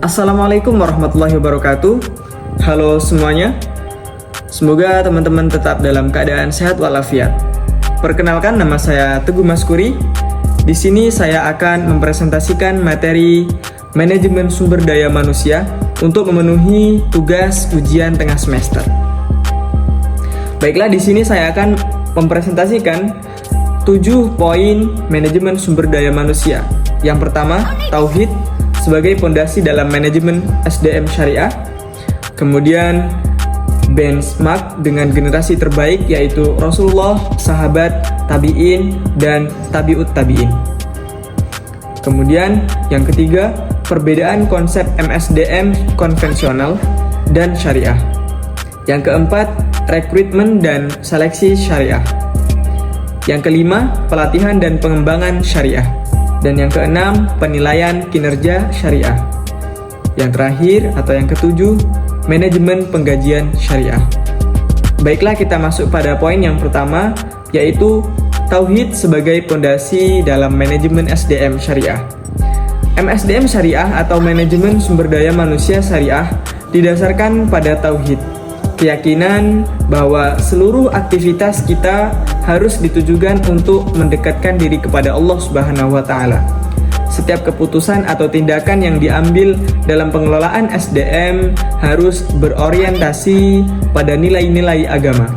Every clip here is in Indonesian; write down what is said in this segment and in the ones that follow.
Assalamualaikum warahmatullahi wabarakatuh. Halo semuanya. Semoga teman-teman tetap dalam keadaan sehat walafiat. Perkenalkan, nama saya Teguh Maskuri. Di sini saya akan mempresentasikan materi manajemen sumber daya manusia untuk memenuhi tugas ujian tengah semester. Baiklah, di sini saya akan mempresentasikan 7 poin manajemen sumber daya manusia. Yang pertama, tauhid sebagai pondasi dalam manajemen SDM syariah. Kemudian benchmark dengan generasi terbaik yaitu Rasulullah, sahabat, tabi'in, dan tabi'ut tabi'in. Kemudian yang ketiga, perbedaan konsep MSDM konvensional dan syariah. Yang keempat, rekrutmen dan seleksi syariah. Yang kelima, pelatihan dan pengembangan syariah. Dan yang keenam, penilaian kinerja syariah. Yang terakhir atau yang ketujuh, manajemen penggajian syariah. Baiklah, kita masuk pada poin yang pertama, yaitu tauhid sebagai pondasi dalam manajemen SDM syariah. MSDM syariah atau manajemen sumber daya manusia syariah didasarkan pada tauhid, keyakinan bahwa seluruh aktivitas kita harus ditujukan untuk mendekatkan diri kepada Allah Subhanahu wa Ta'ala. Setiap keputusan atau tindakan yang diambil dalam pengelolaan SDM harus berorientasi pada nilai-nilai agama.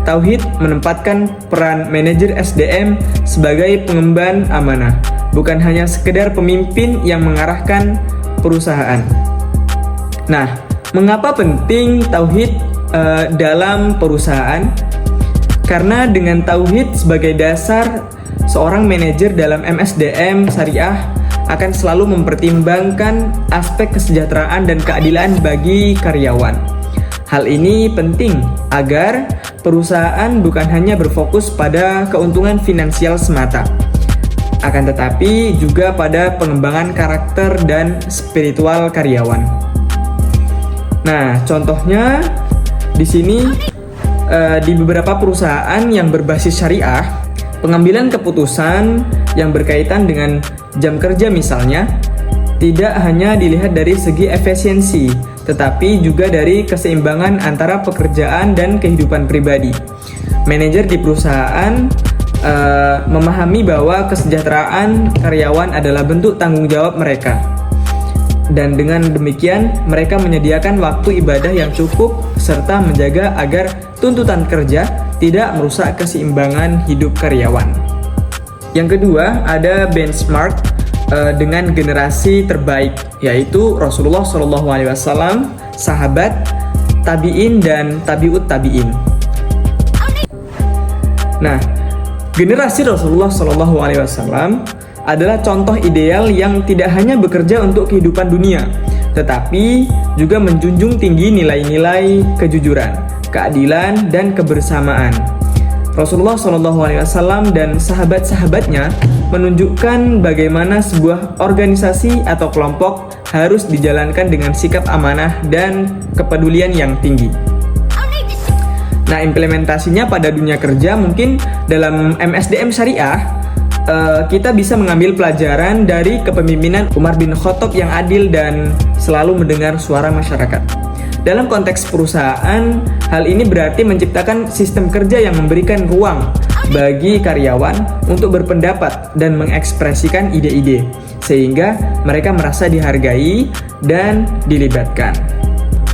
Tauhid menempatkan peran manajer SDM sebagai pengemban amanah, bukan hanya sekedar pemimpin yang mengarahkan perusahaan. Nah, mengapa penting tauhid dalam perusahaan? Karena dengan tauhid sebagai dasar, seorang manajer dalam MSDM syariah akan selalu mempertimbangkan aspek kesejahteraan dan keadilan bagi karyawan. Hal ini penting agar perusahaan bukan hanya berfokus pada keuntungan finansial semata, akan tetapi juga pada pengembangan karakter dan spiritual karyawan. Nah, contohnya di sini di beberapa perusahaan yang berbasis syariah, pengambilan keputusan yang berkaitan dengan jam kerja misalnya tidak hanya dilihat dari segi efisiensi, tetapi juga dari keseimbangan antara pekerjaan dan kehidupan pribadi. Manajer di perusahaan memahami bahwa kesejahteraan karyawan adalah bentuk tanggung jawab mereka. Dan dengan demikian, mereka menyediakan waktu ibadah yang cukup serta menjaga agar tuntutan kerja tidak merusak keseimbangan hidup karyawan. Yang kedua, ada benchmark dengan generasi terbaik, yaitu Rasulullah SAW, sahabat, tabi'in, dan tabi'ut tabi'in. Nah, generasi Rasulullah SAW adalah contoh ideal yang tidak hanya bekerja untuk kehidupan dunia, tetapi juga menjunjung tinggi nilai-nilai kejujuran, keadilan, dan kebersamaan. Rasulullah SAW dan sahabat-sahabatnya menunjukkan bagaimana sebuah organisasi atau kelompok harus dijalankan dengan sikap amanah dan kepedulian yang tinggi. Nah, implementasinya pada dunia kerja mungkin dalam MSDM syariah, kita bisa mengambil pelajaran dari kepemimpinan Umar bin Khattab yang adil dan selalu mendengar suara masyarakat. Dalam konteks perusahaan, hal ini berarti menciptakan sistem kerja yang memberikan ruang bagi karyawan untuk berpendapat dan mengekspresikan ide-ide, sehingga mereka merasa dihargai dan dilibatkan.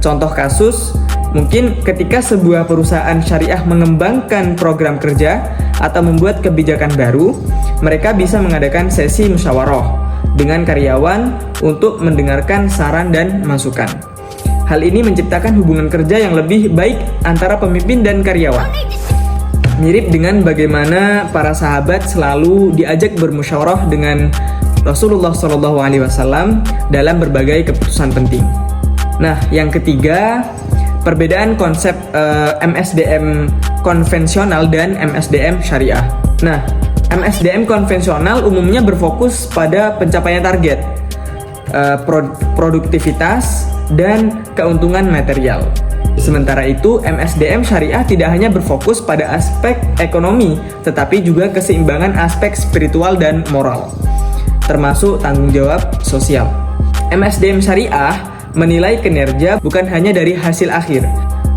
Contoh kasus, mungkin ketika sebuah perusahaan syariah mengembangkan program kerja atau membuat kebijakan baru, mereka bisa mengadakan sesi musyawarah dengan karyawan untuk mendengarkan saran dan masukan. Hal ini menciptakan hubungan kerja yang lebih baik antara pemimpin dan karyawan. Mirip dengan bagaimana para sahabat selalu diajak bermusyawarah dengan Rasulullah SAW dalam berbagai keputusan penting. Nah, yang ketiga, perbedaan konsep MSDM konvensional dan MSDM syariah. Nah, MSDM konvensional umumnya berfokus pada pencapaian target, produktivitas, dan keuntungan material. Sementara itu, MSDM syariah tidak hanya berfokus pada aspek ekonomi, tetapi juga keseimbangan aspek spiritual dan moral, termasuk tanggung jawab sosial. MSDM Syariah menilai kinerja bukan hanya dari hasil akhir,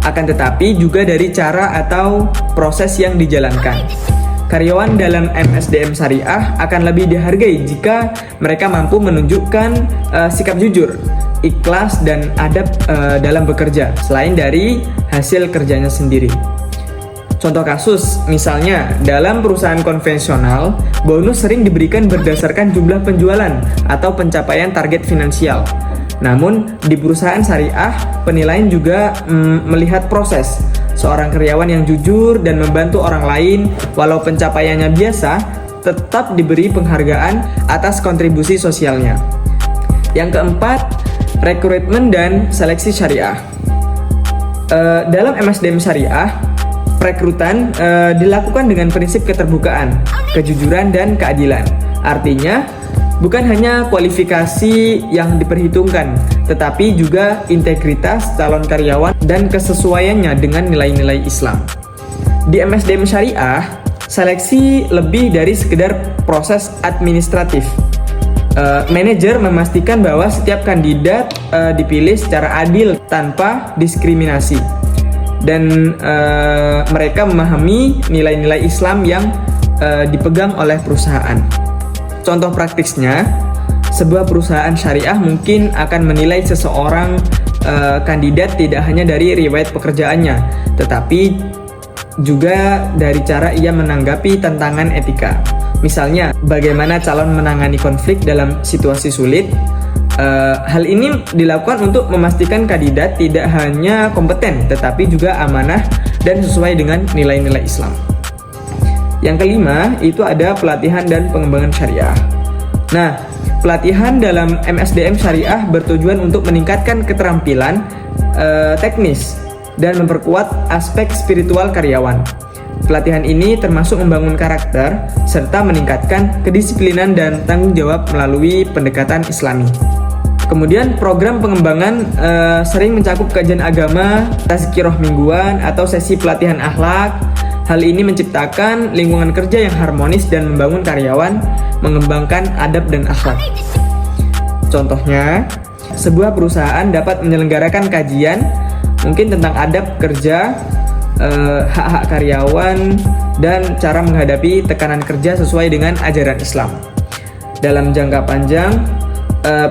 akan tetapi juga dari cara atau proses yang dijalankan. Karyawan dalam MSDM Syariah akan lebih dihargai jika mereka mampu menunjukkan sikap jujur, ikhlas, dan adab dalam bekerja, selain dari hasil kerjanya sendiri. Contoh kasus, misalnya dalam perusahaan konvensional, bonus sering diberikan berdasarkan jumlah penjualan atau pencapaian target finansial. Namun, di perusahaan syariah, penilaian juga melihat proses. Seorang karyawan yang jujur dan membantu orang lain, walau pencapaiannya biasa, tetap diberi penghargaan atas kontribusi sosialnya. Yang keempat, rekrutmen dan seleksi syariah. Dalam MSDM Syariah, perekrutan dilakukan dengan prinsip keterbukaan, kejujuran, dan keadilan. Artinya, bukan hanya kualifikasi yang diperhitungkan, tetapi juga integritas calon karyawan dan kesesuaiannya dengan nilai-nilai Islam. Di MSDM Syariah, seleksi lebih dari sekedar proses administratif. Manajer memastikan bahwa setiap kandidat dipilih secara adil tanpa diskriminasi, dan mereka memahami nilai-nilai Islam yang dipegang oleh perusahaan. Contoh praktisnya, sebuah perusahaan syariah mungkin akan menilai seseorang kandidat tidak hanya dari riwayat pekerjaannya, tetapi juga dari cara ia menanggapi tantangan etika. Misalnya, bagaimana calon menangani konflik dalam situasi sulit. Hal ini dilakukan untuk memastikan kandidat tidak hanya kompeten, tetapi juga amanah dan sesuai dengan nilai-nilai Islam. Yang kelima, itu ada pelatihan dan pengembangan syariah. Nah, pelatihan dalam MSDM Syariah bertujuan untuk meningkatkan keterampilan teknis dan memperkuat aspek spiritual karyawan. Pelatihan ini termasuk membangun karakter serta meningkatkan kedisiplinan dan tanggung jawab melalui pendekatan Islami. Kemudian program pengembangan sering mencakup kajian agama, tazkirah mingguan, atau sesi pelatihan akhlak. Hal ini menciptakan lingkungan kerja yang harmonis dan membangun karyawan mengembangkan adab dan akhlak. Contohnya, sebuah perusahaan dapat menyelenggarakan kajian mungkin tentang adab kerja, hak-hak karyawan, dan cara menghadapi tekanan kerja sesuai dengan ajaran Islam. Dalam jangka panjang,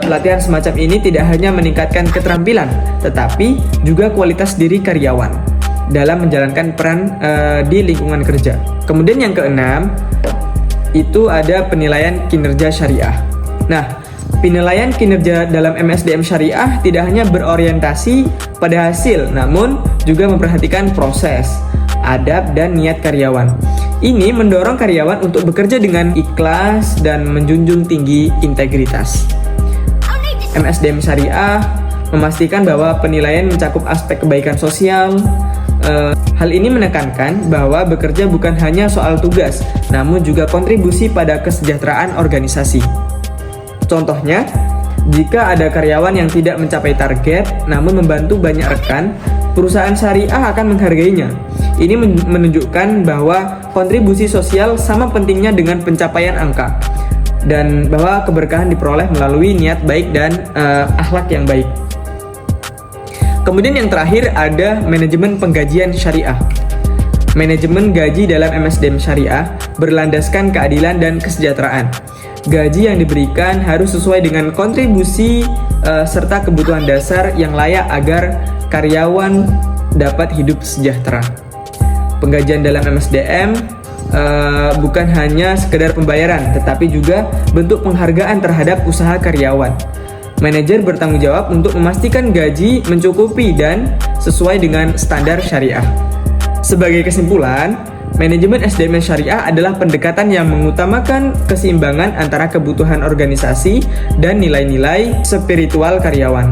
pelatihan semacam ini tidak hanya meningkatkan keterampilan, tetapi juga kualitas diri karyawan dalam menjalankan peran di lingkungan kerja. Kemudian yang keenam, itu ada penilaian kinerja syariah. Nah, penilaian kinerja dalam MSDM Syariah tidak hanya berorientasi pada hasil, namun juga memperhatikan proses, adab, dan niat karyawan. Ini mendorong karyawan untuk bekerja dengan ikhlas dan menjunjung tinggi integritas. MSDM Syariah memastikan bahwa penilaian mencakup aspek kebaikan sosial. Hal ini menekankan bahwa bekerja bukan hanya soal tugas, namun juga kontribusi pada kesejahteraan organisasi. Contohnya, jika ada karyawan yang tidak mencapai target namun membantu banyak rekan, perusahaan syariah akan menghargainya. Ini menunjukkan bahwa kontribusi sosial sama pentingnya dengan pencapaian angka, dan bahwa keberkahan diperoleh melalui niat baik dan akhlak yang baik. Kemudian yang terakhir ada manajemen penggajian syariah. Manajemen gaji dalam MSDM Syariah berlandaskan keadilan dan kesejahteraan. Gaji yang diberikan harus sesuai dengan kontribusi serta kebutuhan dasar yang layak agar karyawan dapat hidup sejahtera. Penggajian dalam MSDM bukan hanya sekedar pembayaran, tetapi juga bentuk penghargaan terhadap usaha karyawan. Manajer bertanggung jawab untuk memastikan gaji mencukupi dan sesuai dengan standar syariah. Sebagai kesimpulan, manajemen SDM syariah adalah pendekatan yang mengutamakan keseimbangan antara kebutuhan organisasi dan nilai-nilai spiritual karyawan.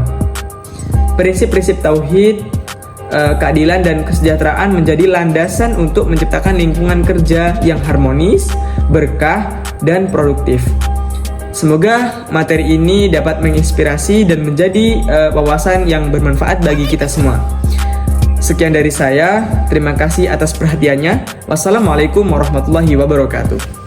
Prinsip-prinsip tauhid, keadilan, dan kesejahteraan menjadi landasan untuk menciptakan lingkungan kerja yang harmonis, berkah, dan produktif. Semoga materi ini dapat menginspirasi dan menjadi wawasan yang bermanfaat bagi kita semua. Sekian dari saya, terima kasih atas perhatiannya. Wassalamualaikum warahmatullahi wabarakatuh.